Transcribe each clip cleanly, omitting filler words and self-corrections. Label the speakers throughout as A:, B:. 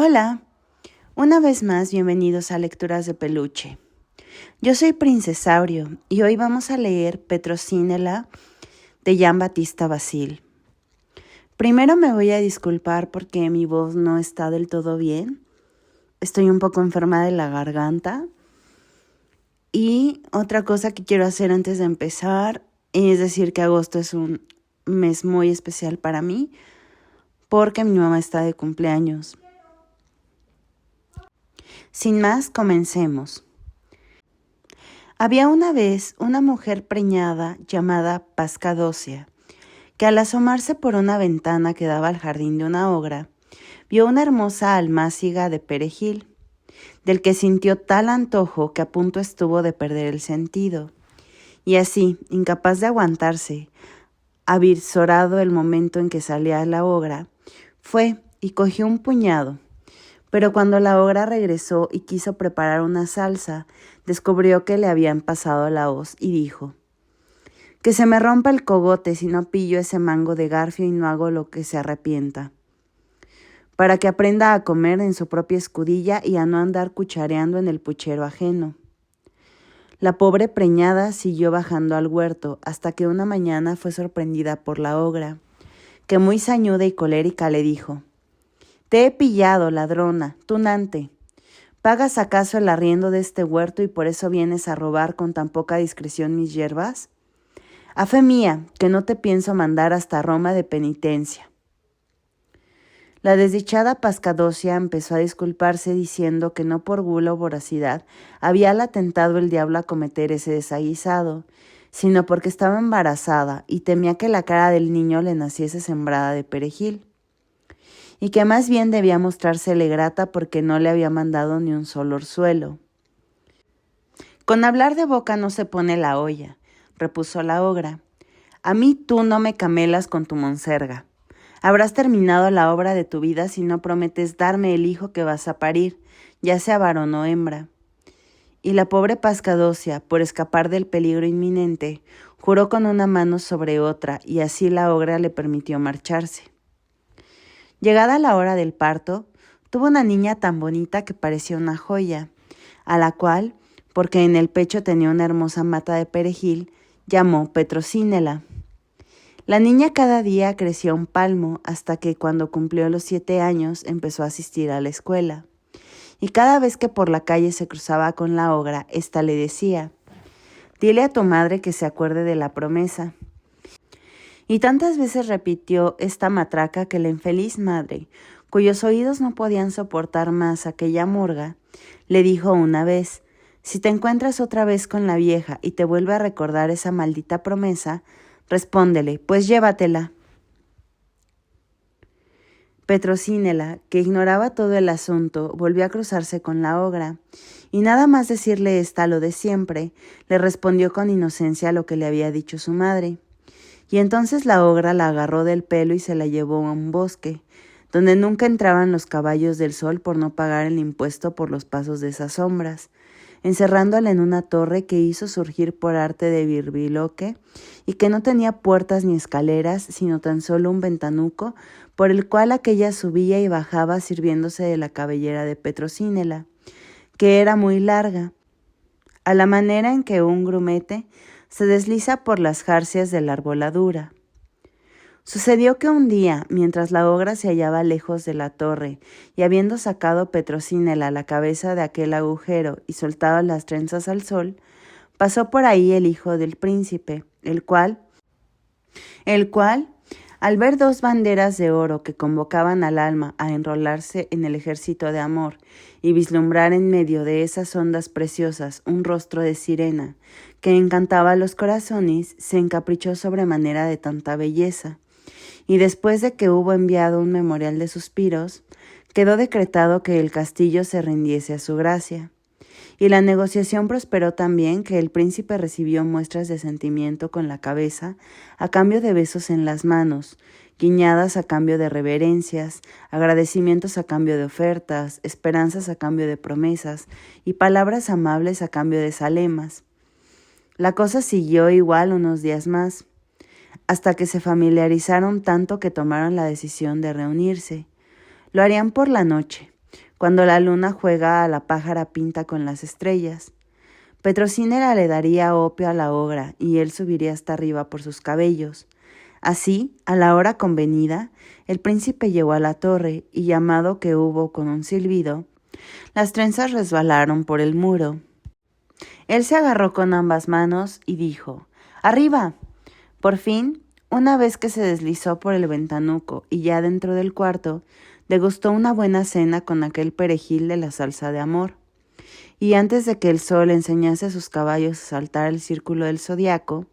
A: Hola, una vez más bienvenidos a Lecturas de Peluche. Yo soy Princesaurio y hoy vamos a leer Petrosínela de Jean Battista Basile. Primero me voy a disculpar porque mi voz no está del todo bien. Estoy un poco enferma de la garganta. Y otra cosa que quiero hacer antes de empezar es decir que agosto es un mes muy especial para mí porque mi mamá está de cumpleaños. Sin más, comencemos. Había una vez una mujer preñada llamada Pascadocia, que al asomarse por una ventana que daba al jardín de una ogra, vio una hermosa almáciga de perejil, del que sintió tal antojo que a punto estuvo de perder el sentido. Y así, incapaz de aguantarse, avisorado el momento en que salía a la ogra, fue y cogió un puñado. Pero cuando la ogra regresó y quiso preparar una salsa, descubrió que le habían pasado la hoz y dijo: «Que se me rompa el cogote si no pillo ese mango de garfio y no hago lo que se arrepienta», para que aprenda a comer en su propia escudilla y a no andar cuchareando en el puchero ajeno. La pobre preñada siguió bajando al huerto hasta que una mañana fue sorprendida por la ogra, que muy sañuda y colérica le dijo: «Te he pillado, ladrona, tunante. ¿Pagas acaso el arriendo de este huerto y por eso vienes a robar con tan poca discreción mis hierbas? A fe mía, que no te pienso mandar hasta Roma de penitencia». La desdichada Pascadocia empezó a disculparse diciendo que no por gula o voracidad habíala tentado el diablo a cometer ese desaguisado, sino porque estaba embarazada y temía que la cara del niño le naciese sembrada de perejil, y que más bien debía mostrársele grata porque no le había mandado ni un solo orzuelo. «Con hablar de boca no se pone la olla», repuso la ogra. «A mí tú no me camelas con tu monserga. Habrás terminado la obra de tu vida si no prometes darme el hijo que vas a parir, ya sea varón o hembra». Y la pobre Pascadocia, por escapar del peligro inminente, juró con una mano sobre otra, y así la ogra le permitió marcharse. Llegada la hora del parto, tuvo una niña tan bonita que parecía una joya, a la cual, porque en el pecho tenía una hermosa mata de perejil, llamó Petrosínela. La niña cada día creció un palmo hasta que cuando cumplió los 7 años empezó a asistir a la escuela. Y cada vez que por la calle se cruzaba con la ogra, ésta le decía: «Dile a tu madre que se acuerde de la promesa». Y tantas veces repitió esta matraca que la infeliz madre, cuyos oídos no podían soportar más aquella murga, le dijo una vez: «Si te encuentras otra vez con la vieja y te vuelve a recordar esa maldita promesa, respóndele, pues llévatela». Petrosínela, que ignoraba todo el asunto, volvió a cruzarse con la ogra, y nada más decirle ésta lo de siempre, le respondió con inocencia lo que le había dicho su madre. Y entonces la ogra la agarró del pelo y se la llevó a un bosque, donde nunca entraban los caballos del sol por no pagar el impuesto por los pasos de esas sombras, encerrándola en una torre que hizo surgir por arte de birbiloque y que no tenía puertas ni escaleras, sino tan solo un ventanuco por el cual aquella subía y bajaba sirviéndose de la cabellera de Petrosínela, que era muy larga, a la manera en que un grumete se desliza por las jarcias de la arboladura. Sucedió que un día, mientras la ogra se hallaba lejos de la torre, y habiendo sacado Petrosínela la cabeza de aquel agujero y soltado las trenzas al sol, pasó por ahí el hijo del príncipe, el cual, al ver 2 banderas de oro que convocaban al alma a enrolarse en el ejército de amor y vislumbrar en medio de esas ondas preciosas un rostro de sirena que encantaba a los corazones, se encaprichó sobremanera de tanta belleza, y después de que hubo enviado un memorial de suspiros, quedó decretado que el castillo se rindiese a su gracia. Y la negociación prosperó tan bien que el príncipe recibió muestras de sentimiento con la cabeza a cambio de besos en las manos, guiñadas a cambio de reverencias, agradecimientos a cambio de ofertas, esperanzas a cambio de promesas y palabras amables a cambio de zalemas. La cosa siguió igual unos días más, hasta que se familiarizaron tanto que tomaron la decisión de reunirse. Lo harían por la noche, cuando la luna juega a la pájara pinta con las estrellas. Petrocínela le daría opio a la ogra y él subiría hasta arriba por sus cabellos. Así, a la hora convenida, el príncipe llegó a la torre y, llamado que hubo con un silbido, las trenzas resbalaron por el muro. Él se agarró con ambas manos y dijo: ¡Arriba! Por fin, una vez que se deslizó por el ventanuco y ya dentro del cuarto, degustó una buena cena con aquel perejil de la salsa de amor. Y antes de que el sol enseñase a sus caballos a saltar el círculo del zodiaco,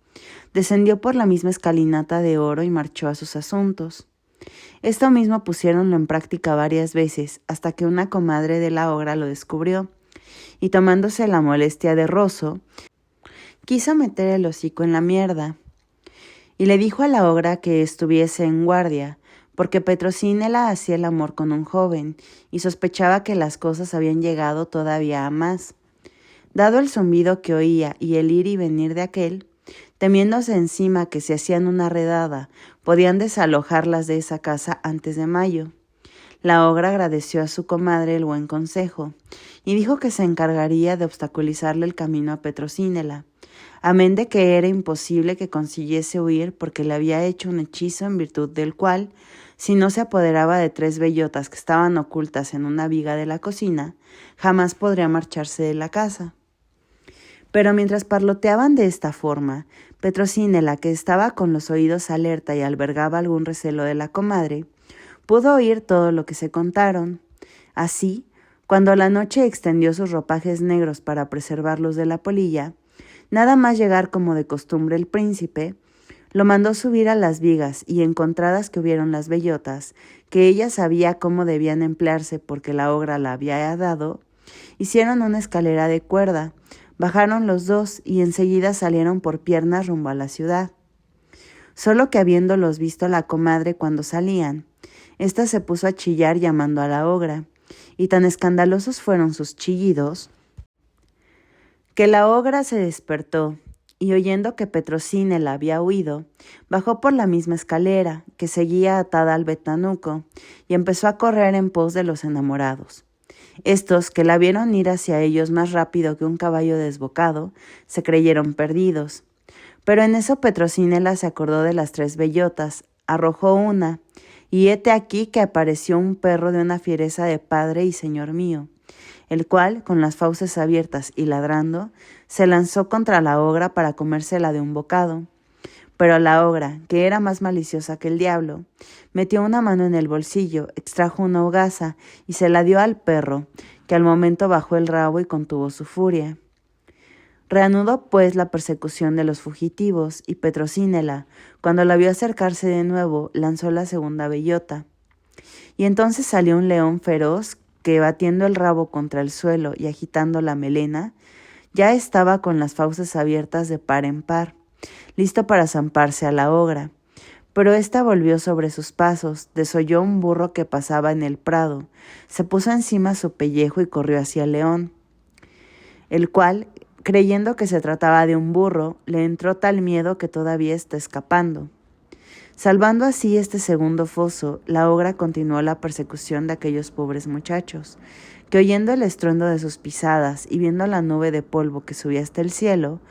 A: descendió por la misma escalinata de oro y marchó a sus asuntos. Esto mismo pusiéronlo en práctica varias veces, hasta que una comadre de la ogra lo descubrió, y tomándose la molestia de roso, quiso meter el hocico en la mierda, y le dijo a la ogra que estuviese en guardia, porque Petrocínela hacía el amor con un joven, y sospechaba que las cosas habían llegado todavía a más. Dado el zumbido que oía y el ir y venir de aquel, temiéndose encima que si hacían una redada, podían desalojarlas de esa casa antes de mayo. La ogra agradeció a su comadre el buen consejo, y dijo que se encargaría de obstaculizarle el camino a Petrocínela, amén de que era imposible que consiguiese huir porque le había hecho un hechizo en virtud del cual, si no se apoderaba de 3 bellotas que estaban ocultas en una viga de la cocina, jamás podría marcharse de la casa. Pero mientras parloteaban de esta forma, Petrocínela, que estaba con los oídos alerta y albergaba algún recelo de la comadre, pudo oír todo lo que se contaron. Así, cuando la noche extendió sus ropajes negros para preservarlos de la polilla, nada más llegar como de costumbre el príncipe, lo mandó subir a las vigas y encontradas que hubieron las bellotas, que ella sabía cómo debían emplearse porque la ogra la había dado, hicieron una escalera de cuerda, bajaron los dos y enseguida salieron por piernas rumbo a la ciudad. Solo que habiéndolos visto la comadre cuando salían, ésta se puso a chillar llamando a la ogra, y tan escandalosos fueron sus chillidos, que la ogra se despertó, y oyendo que Petrocínela había huido, bajó por la misma escalera, que seguía atada al ventanuco, y empezó a correr en pos de los enamorados. Estos, que la vieron ir hacia ellos más rápido que un caballo desbocado, se creyeron perdidos. Pero en eso Petrocínela se acordó de las 3 bellotas, arrojó una, y hete aquí que apareció un perro de una fiereza de padre y señor mío, el cual, con las fauces abiertas y ladrando, se lanzó contra la ogra para comérsela de un bocado. Pero la ogra, que era más maliciosa que el diablo, metió una mano en el bolsillo, extrajo una hogaza y se la dio al perro, que al momento bajó el rabo y contuvo su furia. Reanudó pues la persecución de los fugitivos, y Petrocínela, cuando la vio acercarse de nuevo, lanzó la segunda bellota. Y entonces salió un león feroz que, batiendo el rabo contra el suelo y agitando la melena, ya estaba con las fauces abiertas de par en par, listo para zamparse a la ogra. Pero ésta volvió sobre sus pasos, desolló un burro que pasaba en el prado, se puso encima su pellejo y corrió hacia el león, el cual, creyendo que se trataba de un burro, le entró tal miedo que todavía está escapando. Salvando así este segundo foso, la ogra continuó la persecución de aquellos pobres muchachos, que oyendo el estruendo de sus pisadas y viendo la nube de polvo que subía hasta el cielo,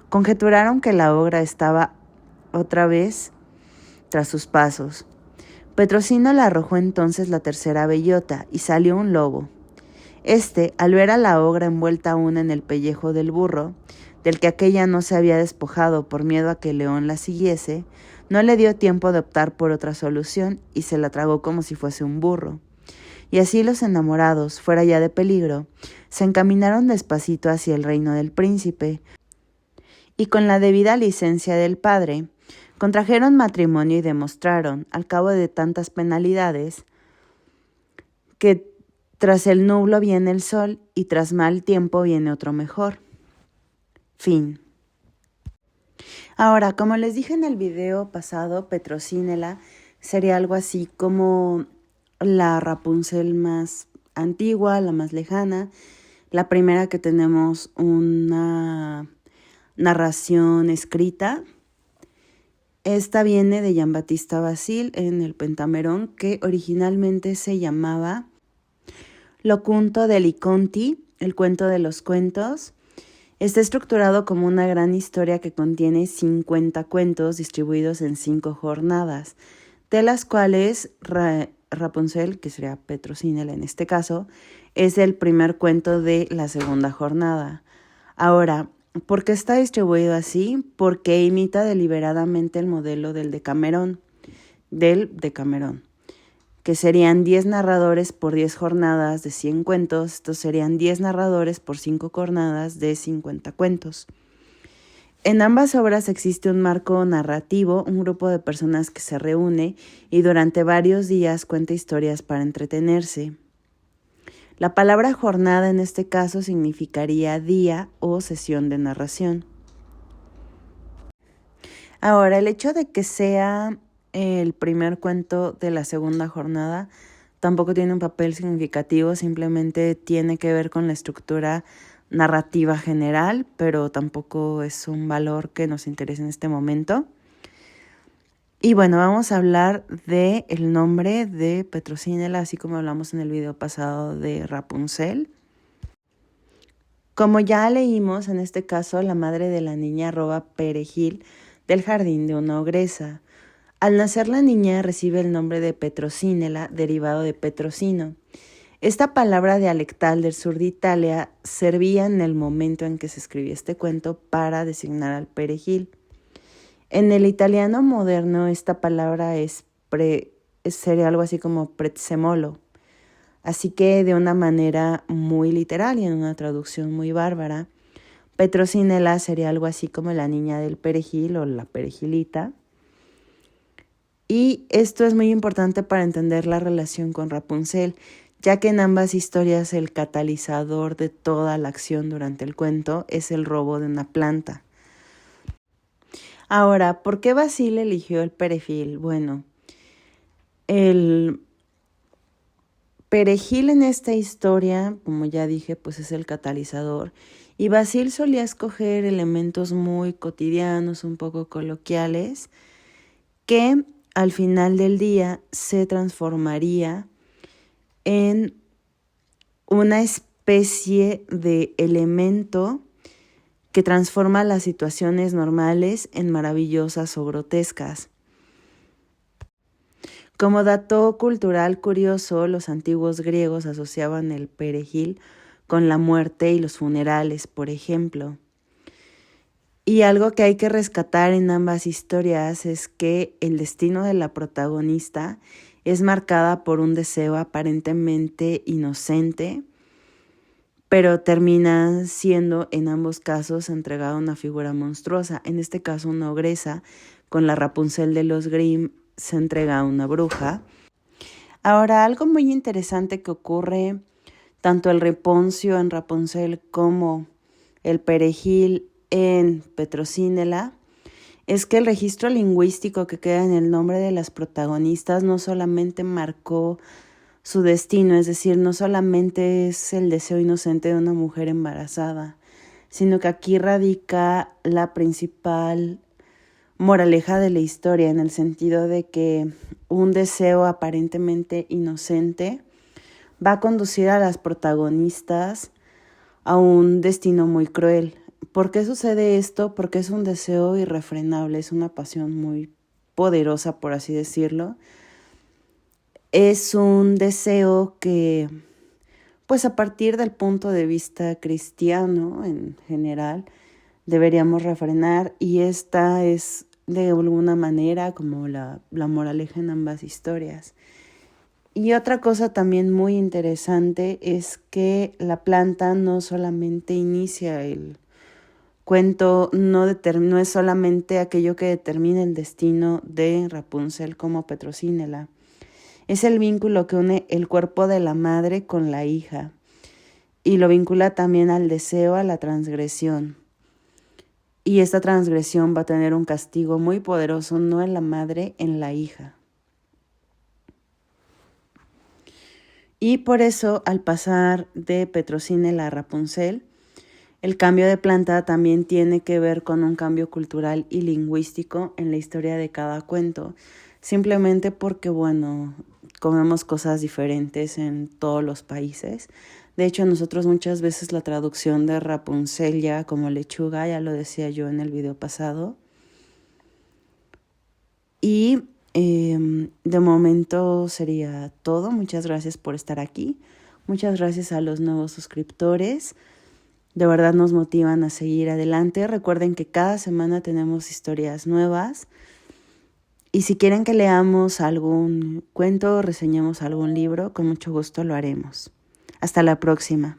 A: conjeturaron que la ogra estaba otra vez tras sus pasos. Petrocínela arrojó entonces la tercera bellota y salió un lobo. Este, al ver a la ogra envuelta aún en el pellejo del burro, del que aquella no se había despojado por miedo a que el león la siguiese, no le dio tiempo de optar por otra solución y se la tragó como si fuese un burro. Y así los enamorados, fuera ya de peligro, se encaminaron despacito hacia el reino del príncipe, y con la debida licencia del padre, contrajeron matrimonio y demostraron, al cabo de tantas penalidades, que tras el nublo viene el sol y tras mal tiempo viene otro mejor. Fin. Ahora, como les dije en el video pasado, Petrocínela sería algo así como la Rapunzel más antigua, la más lejana, la primera que tenemos una narración escrita. Esta viene de Jean-Baptiste Basile en el Pentamerón, que originalmente se llamaba Locunto de Liconti, el cuento de los cuentos. Está estructurado como una gran historia que contiene 50 cuentos distribuidos en 5 jornadas, de las cuales Rapunzel, que sería Petrosinela en este caso, es el primer cuento de la segunda jornada. Ahora, ¿por qué está distribuido así? Porque imita deliberadamente el modelo del Decamerón, que serían 10 narradores por 10 jornadas de 100 cuentos. Estos serían 10 narradores por 5 jornadas de 50 cuentos. En ambas obras existe un marco narrativo, un grupo de personas que se reúne y durante varios días cuenta historias para entretenerse. La palabra jornada en este caso significaría día o sesión de narración. Ahora, el hecho de que sea el primer cuento de la segunda jornada tampoco tiene un papel significativo, simplemente tiene que ver con la estructura narrativa general, pero tampoco es un valor que nos interese en este momento. Y bueno, vamos a hablar del nombre de Petrosinela, así como hablamos en el video pasado de Rapunzel. Como ya leímos, en este caso, la madre de la niña roba perejil del jardín de una ogresa. Al nacer la niña recibe el nombre de Petrosinela, derivado de Petrosino. Esta palabra dialectal del sur de Italia servía en el momento en que se escribió este cuento para designar al perejil. En el italiano moderno esta palabra sería algo así como prezzemolo. Así que de una manera muy literal y en una traducción muy bárbara, Petrosinela sería algo así como la niña del perejil o la perejilita. Y esto es muy importante para entender la relación con Rapunzel, ya que en ambas historias el catalizador de toda la acción durante el cuento es el robo de una planta. Ahora, ¿por qué Basile eligió el perejil? Bueno, el perejil en esta historia, como ya dije, pues es el catalizador. Y Basile solía escoger elementos muy cotidianos, un poco coloquiales, que al final del día se transformaría en una especie de elemento que transforma las situaciones normales en maravillosas o grotescas. Como dato cultural curioso, los antiguos griegos asociaban el perejil con la muerte y los funerales, por ejemplo. Y algo que hay que rescatar en ambas historias es que el destino de la protagonista es marcada por un deseo aparentemente inocente, pero termina siendo en ambos casos entregada a una figura monstruosa. En este caso una ogresa, con la Rapunzel de los Grimm se entrega a una bruja. Ahora, algo muy interesante que ocurre, tanto el Reponcio en Rapunzel como el perejil en Petrosinela, es que el registro lingüístico que queda en el nombre de las protagonistas no solamente marcó su destino, es decir, no solamente es el deseo inocente de una mujer embarazada, sino que aquí radica la principal moraleja de la historia, en el sentido de que un deseo aparentemente inocente va a conducir a las protagonistas a un destino muy cruel. ¿Por qué sucede esto? Porque es un deseo irrefrenable, es una pasión muy poderosa, por así decirlo. Es un deseo que, pues a partir del punto de vista cristiano en general, deberíamos refrenar, y esta es de alguna manera como la moraleja en ambas historias. Y otra cosa también muy interesante es que la planta no solamente inicia el cuento, no es solamente aquello que determina el destino de Rapunzel como Petrosinela. Es el vínculo que une el cuerpo de la madre con la hija y lo vincula también al deseo, a la transgresión. Y esta transgresión va a tener un castigo muy poderoso, no en la madre, en la hija. Y por eso, al pasar de Petrosinela a Rapunzel, el cambio de planta también tiene que ver con un cambio cultural y lingüístico en la historia de cada cuento, simplemente porque, bueno, comemos cosas diferentes en todos los países. De hecho, nosotros muchas veces la traducción de Rapunzel ya como lechuga, ya lo decía yo en el video pasado. Y de momento sería todo. Muchas gracias por estar aquí. Muchas gracias a los nuevos suscriptores. De verdad nos motivan a seguir adelante. Recuerden que cada semana tenemos historias nuevas. Y si quieren que leamos algún cuento o reseñemos algún libro, con mucho gusto lo haremos. Hasta la próxima.